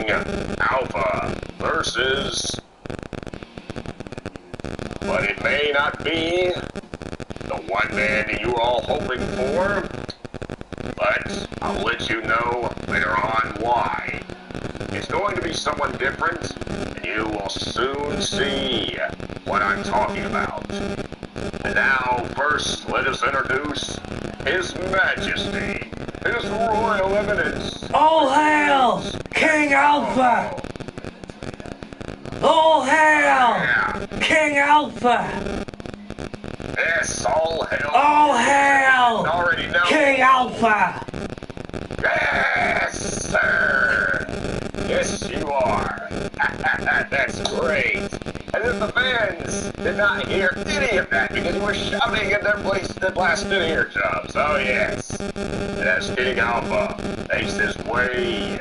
Alpha versus... But it may not be the one man that you were all hoping for. But I'll let you know later on why. It's going to be someone different, and you will soon see what I'm talking about. And now, first, let us introduce His Majesty, His Royal Eminence. All hail, King Alpha! All hail, King Alpha! Yes, all hail. All hail, Already know. King Alpha! Yes, sir. Yes, you are. That's great. And if the fans did not hear any of that because you were shouting in their place that blasted eardrums. Oh, yes. Yes, King Alpha makes his way.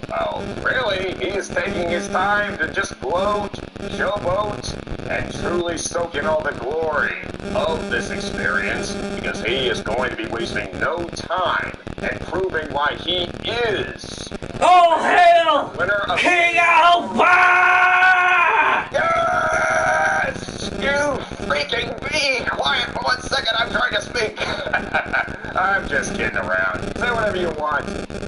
Well, really, he is taking his time to just float, showboat, and truly soak in all the glory of this experience because he is going to be wasting no time and proving why he is. All hail, Winner of King Alpha! Yes! You freaking be quiet for 1 second. I'm trying to speak. I'm just kidding around. Say whatever you want.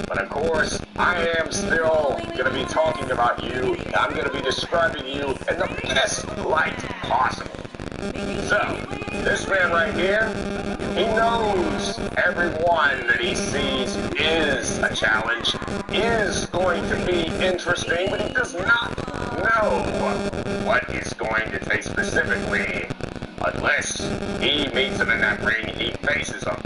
But of course, I am still going to be talking about you. I'm going to be describing you in the best light possible. So, this man right here, he knows everyone that he sees is a challenge, is going to be interesting, but he does not know what he's going to take specifically unless he meets him in that ring, he faces him.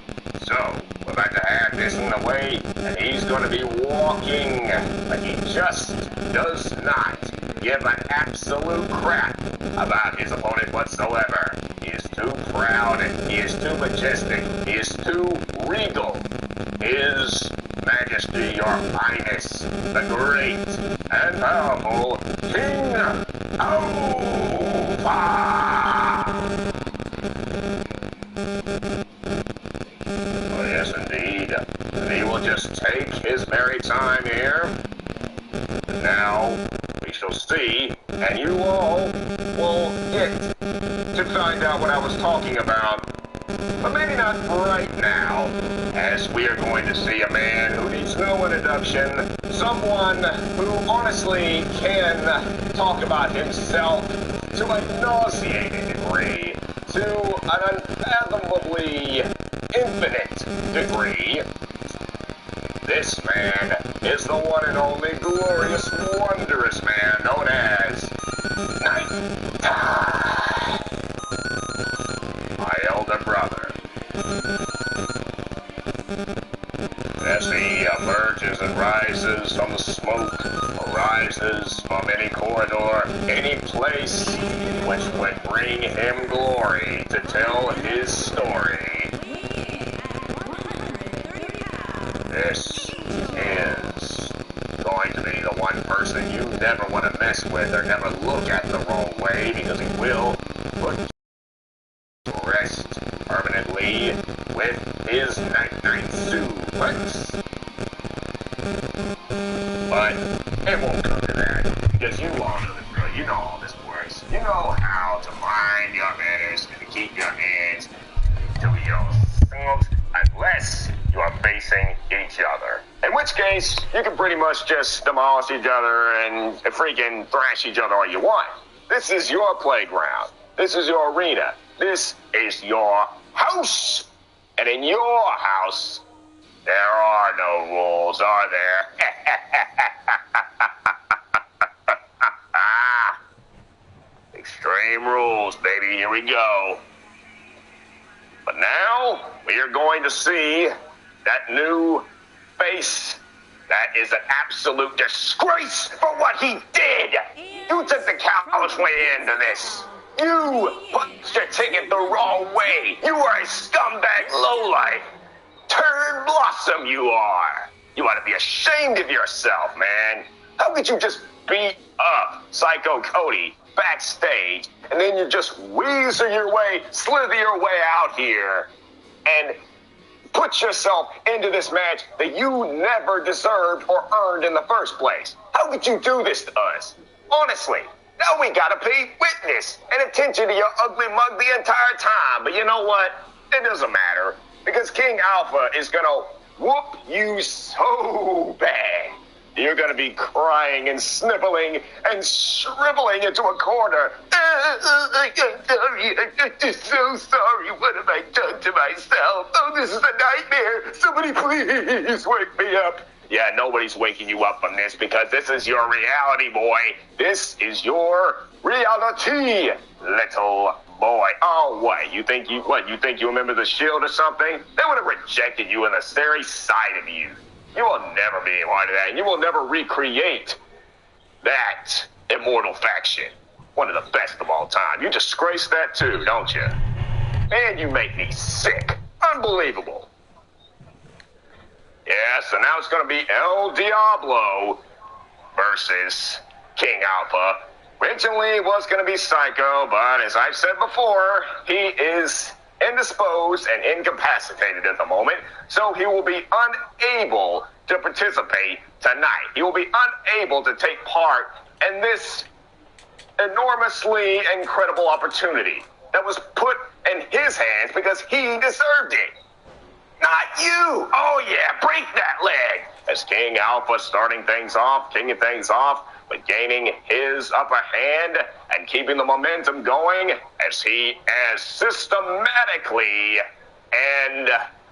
So, we're about to have this in the way, and he's going to be walking, but he just does not give an absolute crap about his opponent whatsoever. He is too proud, he is too majestic, he is too regal. His Majesty, your Highness, the great and powerful King Alpha! Oh, yes, indeed. And he will just take his merry time here. And now, we shall see, and you all will get to find out what I was talking about. But maybe not right now, as we are going to see a man who needs no introduction, someone who honestly can talk about himself to a nauseating degree, to an unfathomably infinite degree. This man is the one and only glorious, wondrous man known as Night. My elder brother. As he emerges and rises from the smoke, or rises from any corridor, any place which would bring him glory to tell his story. This is going to be the one person you never want to mess with or never look at the wrong way because he will put to rest permanently with his night-night suplex. But it won't come to that because you all know the drill. You know all this works. You know how to mind your manners and to keep your hands to yourselves unless you are facing each other. In which case, you can pretty much just demolish each other and freaking thrash each other all you want. This is your playground. This is your arena. This is your house. And in your house, there are no rules, are there? Extreme rules, baby. Here we go. But now, we are going to see that new face that is an absolute disgrace for what he did. You took the coward's way into this. You put your ticket the wrong way. You are a scumbag lowlife. Turd blossom you are. You ought to be ashamed of yourself, man. How could you just beat up Psycho Cody backstage and then you just weasel your way, slither your way out here and put yourself into this match that you never deserved or earned in the first place? How How could you do this to us? Honestly, now we gotta pay witness and attention to your ugly mug the entire time. But you know what? It doesn't matter, because King Alpha is gonna whoop you so bad. You're gonna be crying and sniveling and shriveling into a corner. I'm just so sorry. What have I done to myself? Oh, this is a nightmare. Somebody please wake me up. Yeah, nobody's waking you up from this, because this is your reality, boy. This is your reality, little boy. Oh, what? You think you remember the Shield or something? They would have rejected you in the very sight of you. You will never be a part of that. You will never recreate that immortal faction. One of the best of all time. You disgrace that too, don't you? And you make me sick. Unbelievable. Yeah, so now it's going to be El Diablo versus King Alpha. Originally it was going to be Psycho, but as I've said before, he is indisposed and incapacitated at the moment, so he will be unable to participate tonight. He will be unable to take part in this enormously incredible opportunity that was put in his hands because he deserved it. Not you! Oh yeah, break that leg! As King Alpha starting things off, kicking things off, but gaining his upper hand and keeping the momentum going as he is systematically and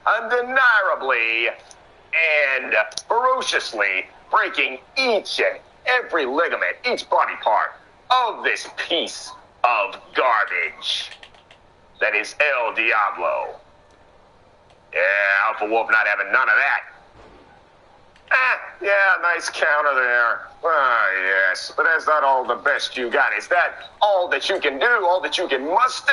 undeniably and ferociously breaking each and every ligament, each body part of this piece of garbage that is El Diablo. Yeah, Alpha Wolf not having none of that. Yeah, nice counter there. Ah, yes, but that's not all the best you got. Is that all that you can do, all that you can muster?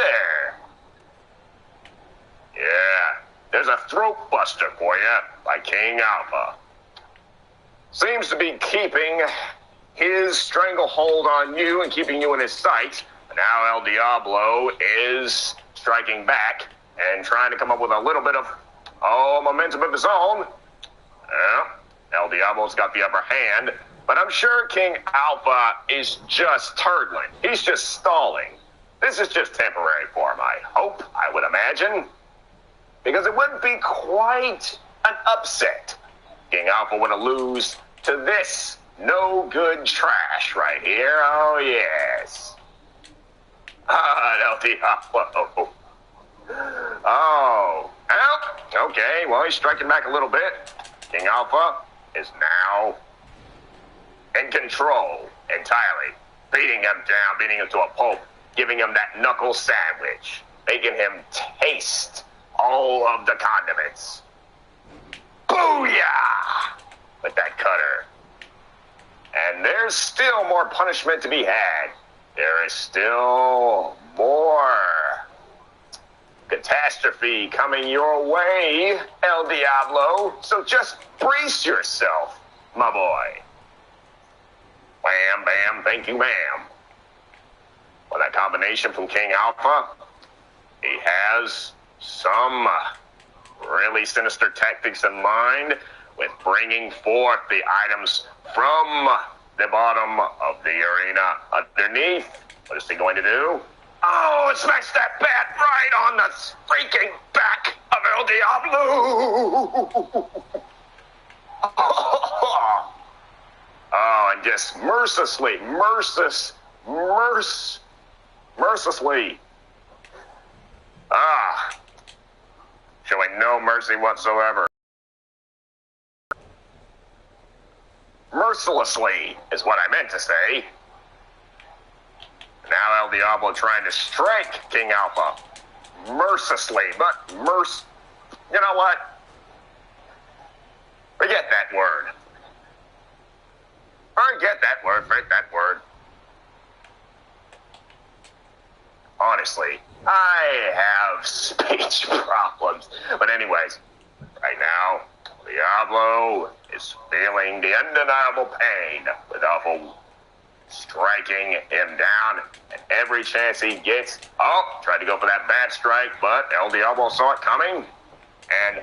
Yeah, there's a throat buster for you by King Alpha. Seems to be keeping his stranglehold on you and keeping you in his sights. Now El Diablo is striking back and trying to come up with a little bit of, momentum of his own. Yeah. El Diablo's got the upper hand, but I'm sure King Alpha is just turtling. He's just stalling. This is just temporary for him, I hope, I would imagine. Because it wouldn't be quite an upset. King Alpha would lose to this no-good trash right here. Oh, yes. El Diablo. Oh. Well, okay, well, he's striking back a little bit. King Alpha is now in control entirely, beating him down, beating him to a pulp, giving him that knuckle sandwich, making him taste all of the condiments. Booyah! With that cutter. And there's still more punishment to be had. There is still more catastrophe coming your way, El Diablo. So just brace yourself, my boy. Wham, bam, thank you, ma'am. Well, that combination from King Alpha, he has some really sinister tactics in mind with bringing forth the items from the bottom of the arena underneath. What is he going to do? Oh, smash that bat right on the freaking back of El Diablo! Oh, and just mercilessly, showing no mercy whatsoever. Mercilessly is what I meant to say. Now El Diablo trying to strike King Alpha. Mercilessly, but you know what? Forget that word. Forget that word. Honestly, I have speech problems. But anyways, right now, Diablo is feeling the undeniable pain with Alpha striking him down, and every chance he gets, tried to go for that bad strike, but El Diablo saw it coming, and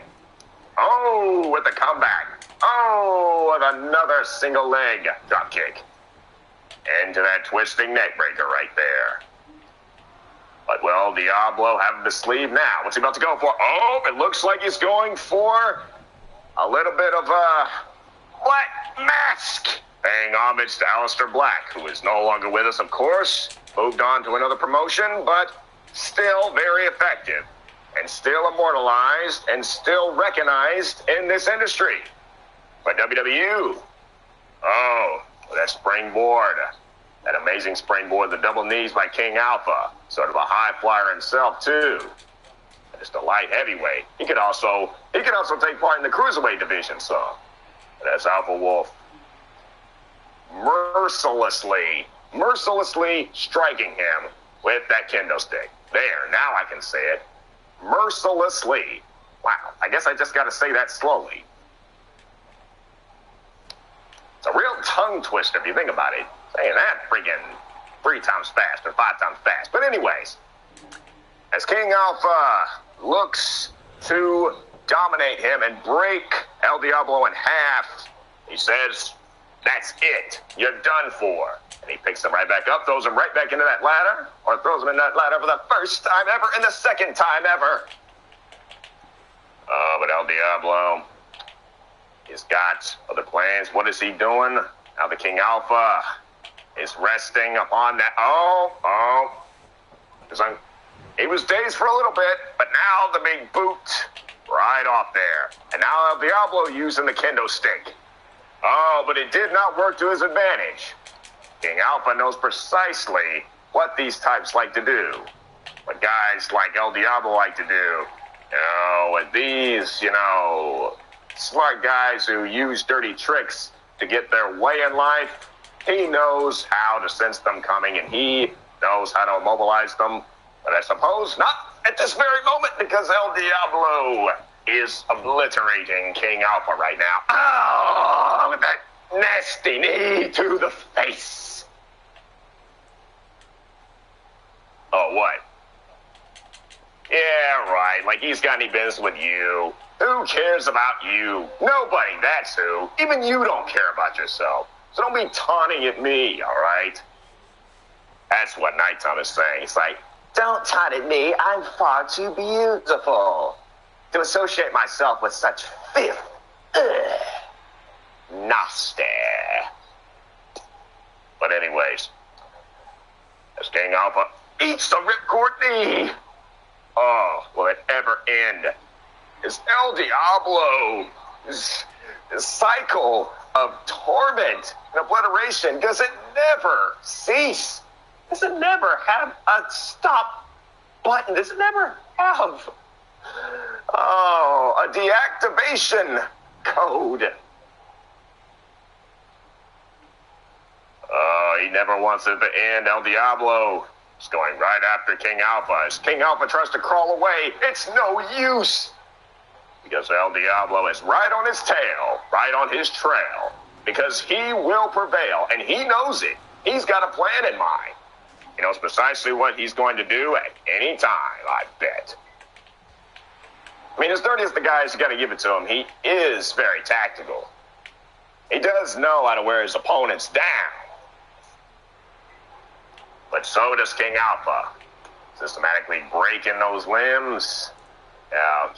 with the comeback, Oh, and another single leg drop kick. Into that twisting neck breaker right there. But will Diablo have the sleeve now? What's he about to go for? Oh, it looks like he's going for a little bit of a black mask. Paying homage to Aleister Black, who is no longer with us, of course. Moved on to another promotion, but still very effective. And still immortalized and still recognized in this industry. By WWU. Oh, that springboard. That amazing springboard, the double knees by King Alpha. Sort of a high flyer himself, too. Just a light heavyweight. He could also take part in the cruiserweight division, so. That's Alpha Wolf. Mercilessly striking him with that kendo stick. There, now I can say it. Mercilessly. Wow, I guess I just got to say that slowly. It's a real tongue twister if you think about it. Saying that friggin' 3 times fast or 5 times fast. But anyways, as King Alpha looks to dominate him and break El Diablo in half, he says, that's it. You're done for. And he picks him right back up, throws him right back into that ladder, or throws him in that ladder for the first time ever and the second time ever. But El Diablo, he's got other plans. What is he doing? Now the King Alpha is resting upon that. He was dazed for a little bit, but now the big boot right off there. And now El Diablo using the kendo stick. Oh, but it did not work to his advantage. King Alpha knows precisely what these types like to do. What guys like El Diablo like to do. And these, smart guys who use dirty tricks to get their way in life, he knows how to sense them coming, and he knows how to immobilize them. But I suppose not at this very moment, because El Diablo is obliterating King Alpha right now. Oh, with that nasty knee to the face. Oh, what? Yeah, right. Like he's got any business with you. Who cares about you? Nobody, that's who. Even you don't care about yourself. So don't be taunting at me, all right? That's what Nighttime is saying. It's like, don't taunt at me. I'm far too beautiful to associate myself with such filth. Ugh. Nasty. But anyways, as King Alpha eats the ripcord knee. Oh, will it ever end? Is El Diablo, this cycle of torment and obliteration, does it never cease? Does it never have a stop button? Does it never have, a deactivation code? He never wants it to end. El Diablo is going right after King Alpha. As King Alpha tries to crawl away, it's no use. Because El Diablo is right on his tail, right on his trail. Because he will prevail, and he knows it. He's got a plan in mind. He knows precisely what he's going to do at any time, I bet. I mean, as dirty as the guys, you got to give it to him. He is very tactical. He does know how to wear his opponents down. But so does King Alpha. Systematically breaking those limbs.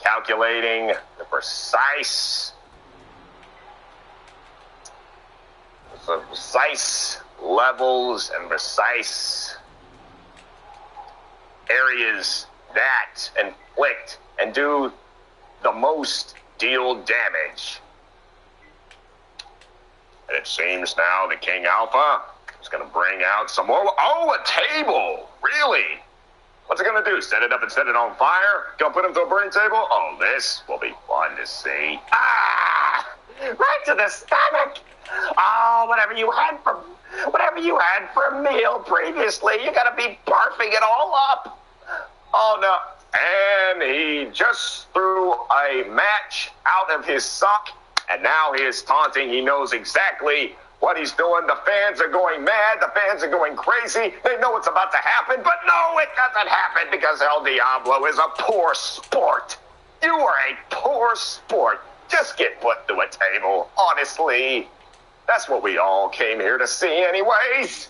Calculating the precise levels and precise areas that inflict and do the most deal damage. And it seems now that King Alpha is going to bring out some more. Oh, a table! Really? What's it going to do? Set it up and set it on fire? Gonna put him to a burning table? Oh, this will be fun to see. Ah! Right to the stomach! Oh, whatever you had for a meal previously, you gotta be barfing it all up. Oh, no. And he just threw a match out of his sock, and now he is taunting. He knows exactly what he's doing. The fans are going mad. The fans are going crazy. They know what's about to happen, but no, it doesn't happen because El Diablo is a poor sport. You are a poor sport. just get put through a table. Honestly, that's what we all came here to see anyways.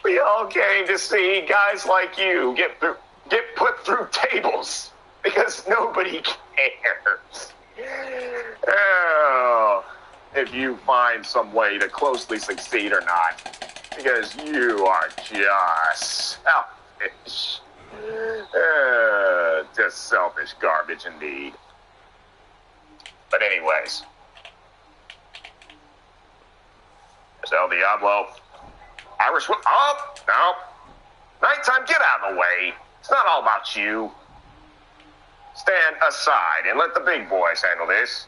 We all came to see guys like you get put through tables because nobody cares. Oh, if you find some way to closely succeed or not, because you are just selfish. Just selfish garbage indeed. But anyways, it's El Diablo. Irish whip. Oh, no. Nighttime, get out of the way. It's not all about you. Stand aside and let the big boys handle this.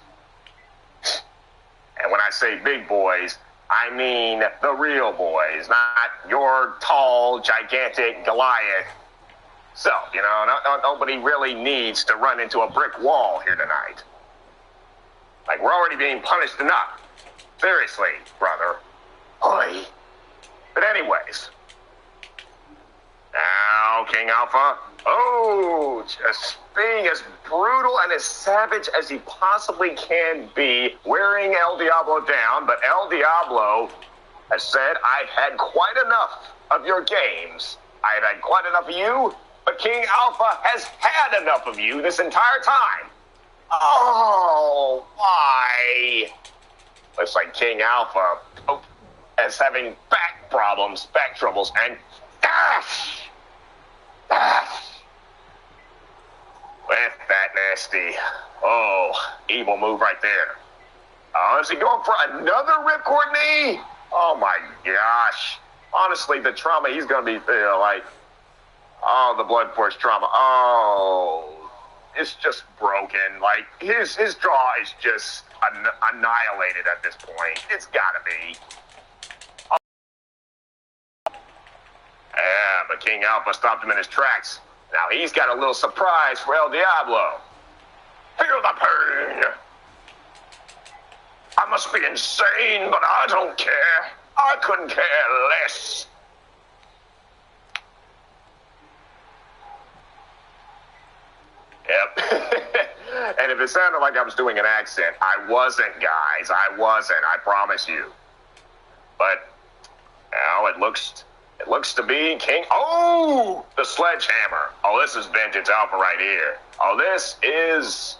And when I say big boys, I mean the real boys, not your tall, gigantic Goliath. So, nobody really needs to run into a brick wall here tonight. Like, we're already being punished enough. Seriously, brother. Oi. But anyways. Now, King Alpha. Oh, just being as brutal and as savage as he possibly can be, wearing El Diablo down. But El Diablo has said, I've had quite enough of your games. I've had quite enough of you. But King Alpha has had enough of you this entire time. Oh, why? Looks like King Alpha is having back problems, back troubles, and with that nasty, evil move right there. Oh, is he going for another ripcord knee? Oh my gosh. Honestly, the trauma he's going to be like, the blood force trauma. Oh, it's just broken. Like, his jaw is just annihilated at this point. It's got to be. Yeah, but King Alpha stopped him in his tracks. Now he's got a little surprise for El Diablo. Feel the pain. I must be insane, but I don't care. I couldn't care less. Yep. And if it sounded like I was doing an accent, I wasn't, guys. I wasn't. I promise you. But now it looks to be King. Oh, the sledgehammer. Oh, this is vintage Alpha right here. Oh, this is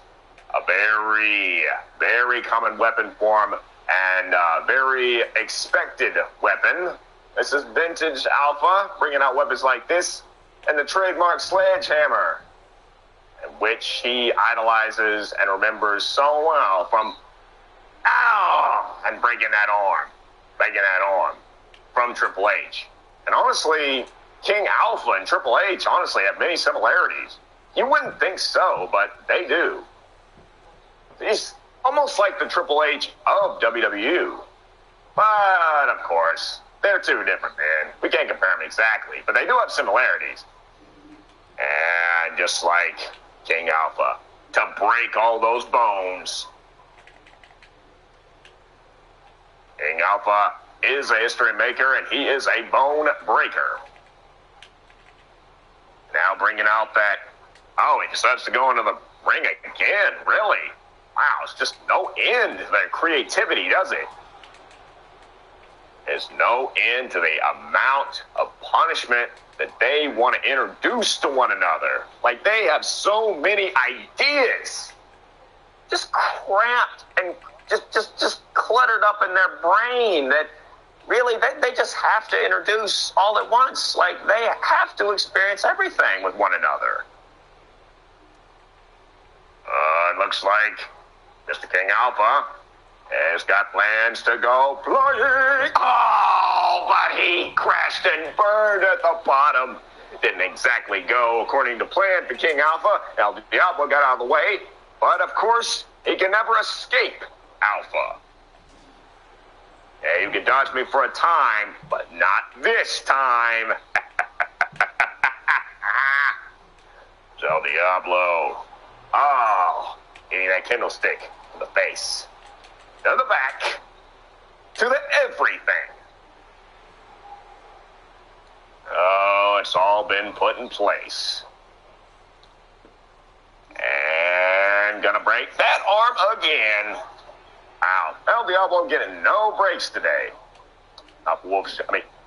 a very, very common weapon form and very expected weapon. This is vintage Alpha, bringing out weapons like this and the trademark sledgehammer, which he idolizes and remembers so well from and breaking that arm from Triple H. And honestly, King Alpha and Triple H honestly have many similarities. You wouldn't think so, but they do. He's almost like the Triple H of WWU. But, of course, they're two different men. We can't compare them exactly, but they do have similarities. And just like King Alpha, to break all those bones. King Alpha is a history maker, and he is a bone breaker. Now bringing out that, he decides to go into the ring again, really? Wow, it's just no end to their creativity, does it? There's no end to the amount of punishment that they want to introduce to one another. Like, they have so many ideas, just cramped and just cluttered up in their brain that really they just have to introduce all at once. Like, they have to experience everything with one another. It looks like Mr. King Alpha has got plans to go flying. Oh, but he crashed and burned at the bottom. Didn't exactly go according to plan for King Alpha. El Diablo got out of the way. But, of course, he can never escape Alpha. Yeah, you can dodge me for a time, but not this time. El Diablo. Oh, getting that kendo stick to the face, to the back, to the everything. Oh, it's all been put in place. And gonna break break that arm again. Wow, El Diablo getting no breaks today.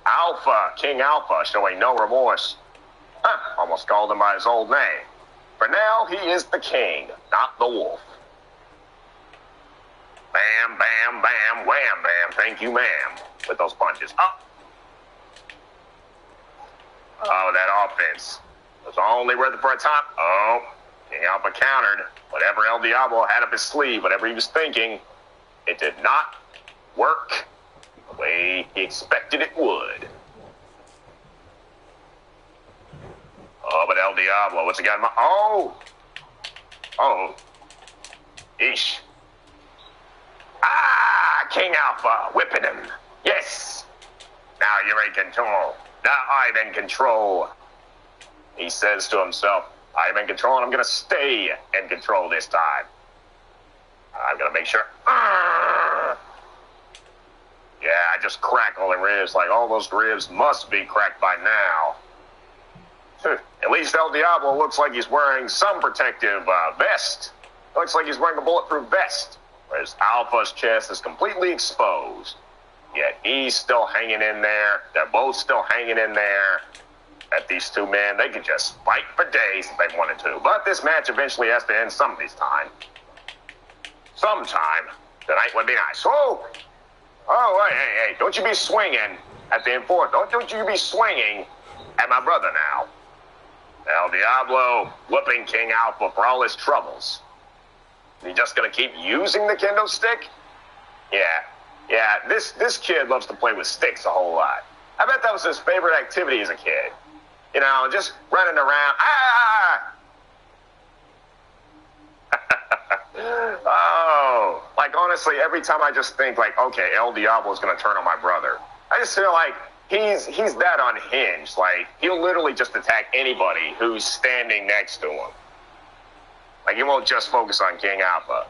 Alpha, King Alpha, showing no remorse. Almost called him by his old name. For now, he is the king, not the wolf. Bam, bam, bam, wham, bam, thank you, ma'am, with those punches. Oh, that offense was only worth it for a time. Oh, King Alpha countered. Whatever El Diablo had up his sleeve, whatever he was thinking, it did not work the way he expected it would. Oh, but El Diablo, what's he got in mind? Oh. Eesh. King Alpha, whipping him. Yes. Now you're in control. Now I'm in control. He says to himself, I'm in control and I'm going to stay in control this time. I'm going to make sure. Yeah, I just cracked all the ribs. Like all those ribs must be cracked by now. At least El Diablo looks like he's wearing some protective vest. Looks like he's wearing a bulletproof vest. Whereas Alpha's chest is completely exposed. Yet he's still hanging in there. They're both still hanging in there. At these two men, they could just fight for days if they wanted to. But this match eventually has to end somebody's time. Sometime. Tonight would be nice. Oh, hey, don't you be swinging at the enforcer. Don't you be swinging at my brother now. El Diablo whooping King Alpha for all his troubles. Is he just going to keep using the kendo stick? Yeah, this kid loves to play with sticks a whole lot. I bet that was his favorite activity as a kid. You know, just running around. Oh, like honestly, every time I just think like, okay, El Diablo is going to turn on my brother. I just feel like he's that unhinged. Like, he'll literally just attack anybody who's standing next to him. Like, he won't just focus on King Alpha.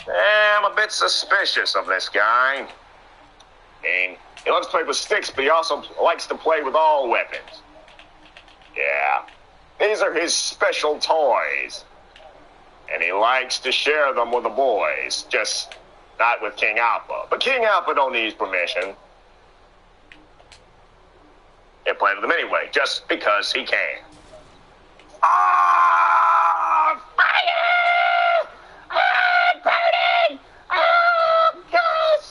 I'm a bit suspicious of this guy. And he loves to play with sticks, but he also likes to play with all weapons. Yeah, these are his special toys. And he likes to share them with the boys, just not with King Alpha. But King Alpha don't need his permission. He'll play with them anyway, just because he can. Fire! Burning! Oh, gosh!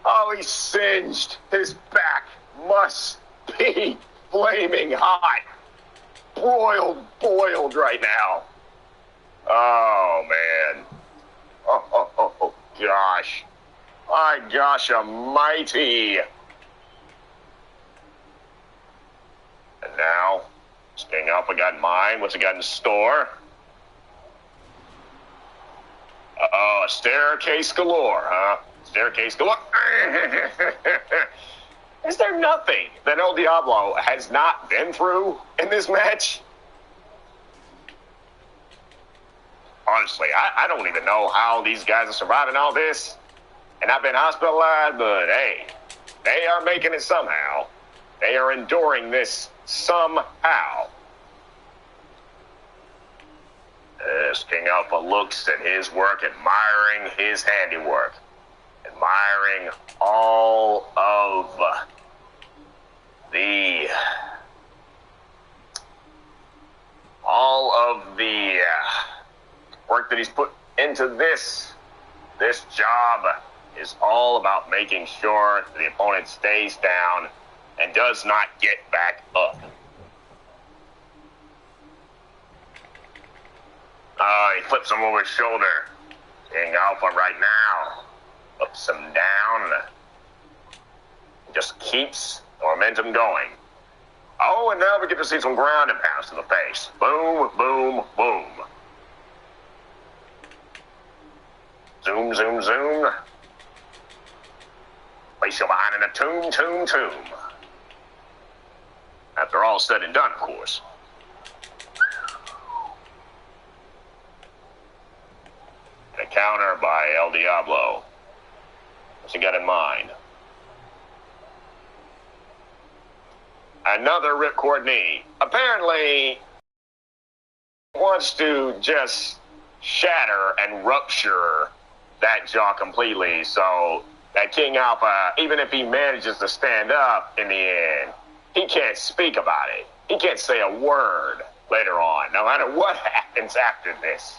Oh, he's singed. His back must be flaming hot. Boiled right now. Oh, man. Oh, gosh. My gosh almighty. And now, King Alpha got in mind. What's he got in store? A staircase galore, huh? Staircase galore. Is there nothing that El Diablo has not been through in this match? Honestly, I don't even know how these guys are surviving all this. And I've been hospitalized, but hey, they are making it somehow. They are enduring this somehow. As King Alpha looks at his work, admiring his handiwork, admiring all of the work that he's put into this job is all about making sure the opponent stays down and does not get back up. He flips him over his shoulder. King Alpha right now ups him down. Just keeps the momentum going. Oh, and now we get to see some ground and pounds to the face. Boom, boom, boom. Zoom, zoom, zoom. Place you behind in a tomb. After all said and done, of course. And a counter by El Diablo. What's he got in mind? Another ripcord knee. Apparently, wants to just shatter and rupture that jaw completely, so that King Alpha, even if he manages to stand up in the end, he can't speak about it. He can't say a word later on, no matter what happens after this.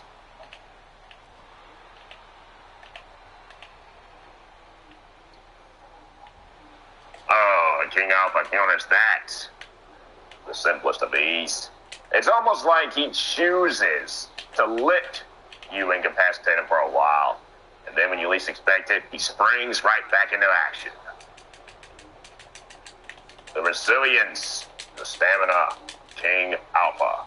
Oh, King Alpha counters that. The simplest of ease. It's almost like he chooses to let you incapacitate him for a while. And then when you least expect it, he springs right back into action. The resilience, the stamina, King Alpha.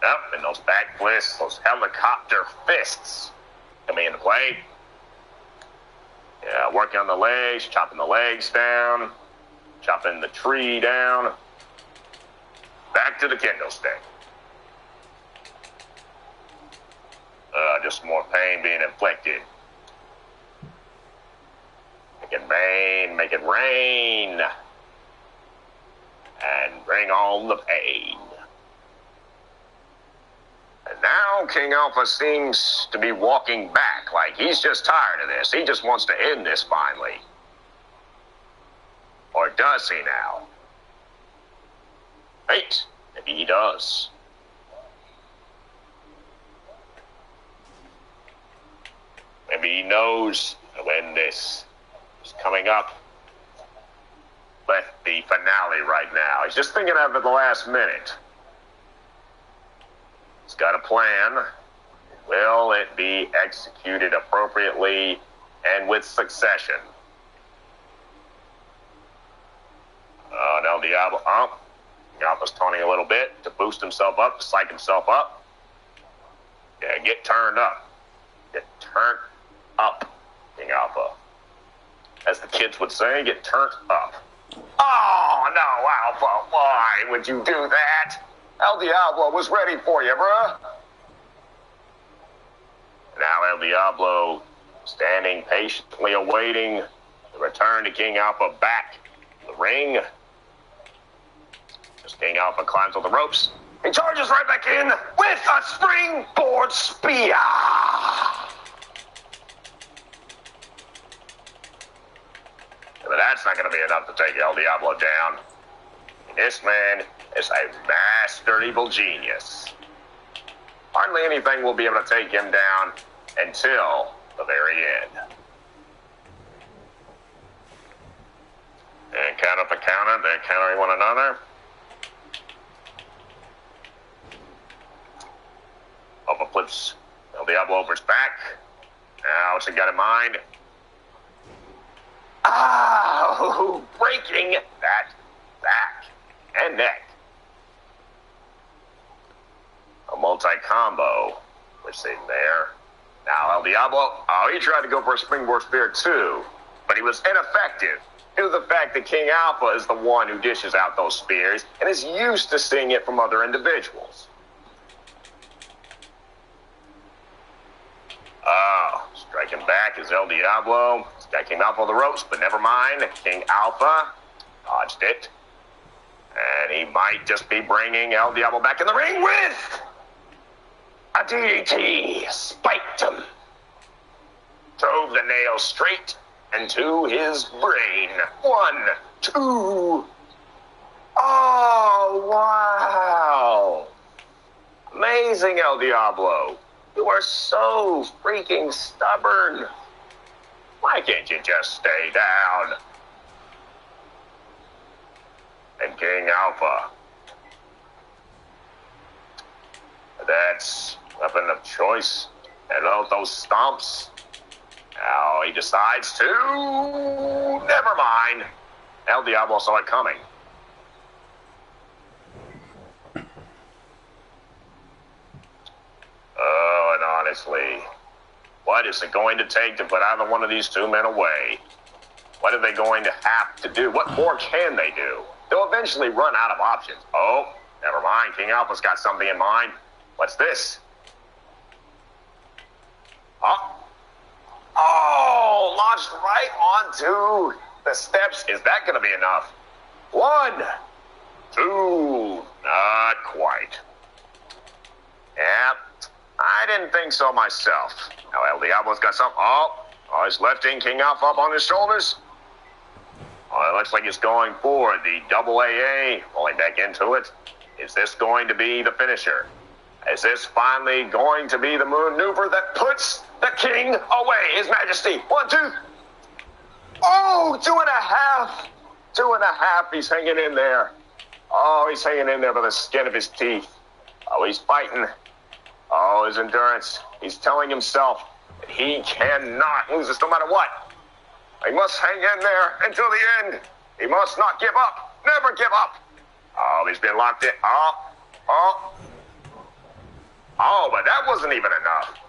Yep, and those back fists, those helicopter fists coming into play. Yeah, working on the legs, chopping the legs down, chopping the tree down. Back to the kendo stick. Just more pain being inflicted. Make it rain, make it rain. And bring on the pain. And now King Alpha seems to be walking back, like he's just tired of this. He just wants to end this finally. Or does he now? Wait, maybe he does. Maybe he knows when this is coming up. But the finale right now. He's just thinking of it the last minute. He's got a plan. Will it be executed appropriately and with succession? El Diablo. Alpha's taunting a little bit to boost himself up, to psych himself up. Yeah, get turned up. Get turned up, King Alpha. As the kids would say, get turned up. Oh, no, Alpha, why would you do that? El Diablo was ready for you, bruh. Now El Diablo standing patiently awaiting the return to King Alpha back to the ring. As King Alpha climbs on the ropes, he charges right back in with a springboard spear. But that's not going to be enough to take El Diablo down. This man is a master evil genius. Hardly anything will be able to take him down until the very end. And count up the counter. They're countering one another. Alpha flips El Diablo over his back. Now what's he got in mind? Oh, breaking that back and neck. A multi-combo we're seeing there. Now El Diablo, he tried to go for a springboard spear too, but he was ineffective due to the fact that King Alpha is the one who dishes out those spears and is used to seeing it from other individuals. Striking back is El Diablo. This guy came out for the ropes, but never mind. King Alpha dodged it. And he might just be bringing El Diablo back in the ring with a DDT. Spiked him. Drove the nail straight into his brain. 1, 2. Oh, wow. Amazing, El Diablo. You are so freaking stubborn. Why can't you just stay down? And King Alpha. That's weapon of choice. And all those stomps. Now he decides to... Never mind. El Diablo saw it coming. Oh, and honestly, what is it going to take to put either one of these two men away? What are they going to have to do? What more can they do? They'll eventually run out of options. Oh, never mind. King Alpha's got something in mind. What's this? Oh, launched right onto the steps. Is that going to be enough? 1, 2, not quite. Yep. I didn't think so myself. Now, El Diablo's got some. Oh, he's lifting King Alpha up on his shoulders. Oh, it looks like he's going for the WWU, rolling back into it. Is this going to be the finisher? Is this finally going to be the maneuver that puts the king away, His Majesty? 1, 2. Oh, 2.5. 2.5. He's hanging in there. Oh, he's hanging in there by the skin of his teeth. Oh, he's fighting. Oh, his endurance. He's telling himself that he cannot lose this no matter what. He must hang in there until the end. He must not give up. Never give up. Oh, he's been locked in. Oh, but that wasn't even enough.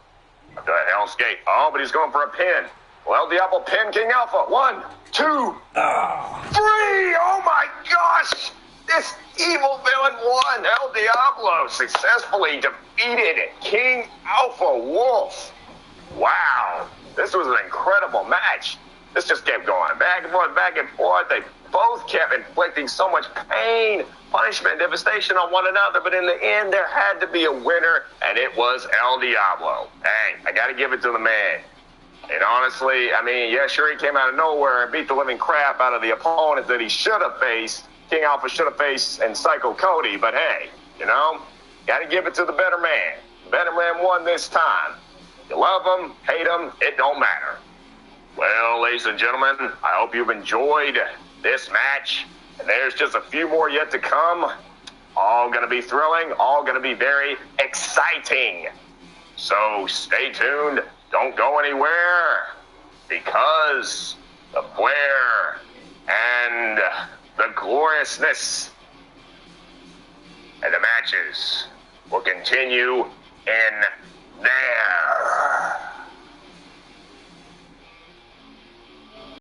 The Hell's Gate. Oh, but he's going for a pin. Well, El Diablo pin King Alpha. 1, 2, 3. Oh my gosh. This evil villain won. El Diablo successfully defeated King Alpha Wolf. Wow. This was an incredible match. This just kept going back and forth, back and forth. They both kept inflicting so much pain, punishment, and devastation on one another. But in the end, there had to be a winner, and it was El Diablo. Hey, I got to give it to the man. And honestly, I mean, yeah, sure, he came out of nowhere and beat the living crap out of the opponent that he should have faced. King Alpha should have faced and Psycho Cody. But hey, you know, got to give it to the better man. The better man won this time. You love him, hate him, it don't matter. Well, ladies and gentlemen, I hope you've enjoyed this match. And there's just a few more yet to come. All going to be thrilling, all going to be very exciting. So stay tuned. Don't go anywhere, because the flair and the gloriousness and the matches will continue in there.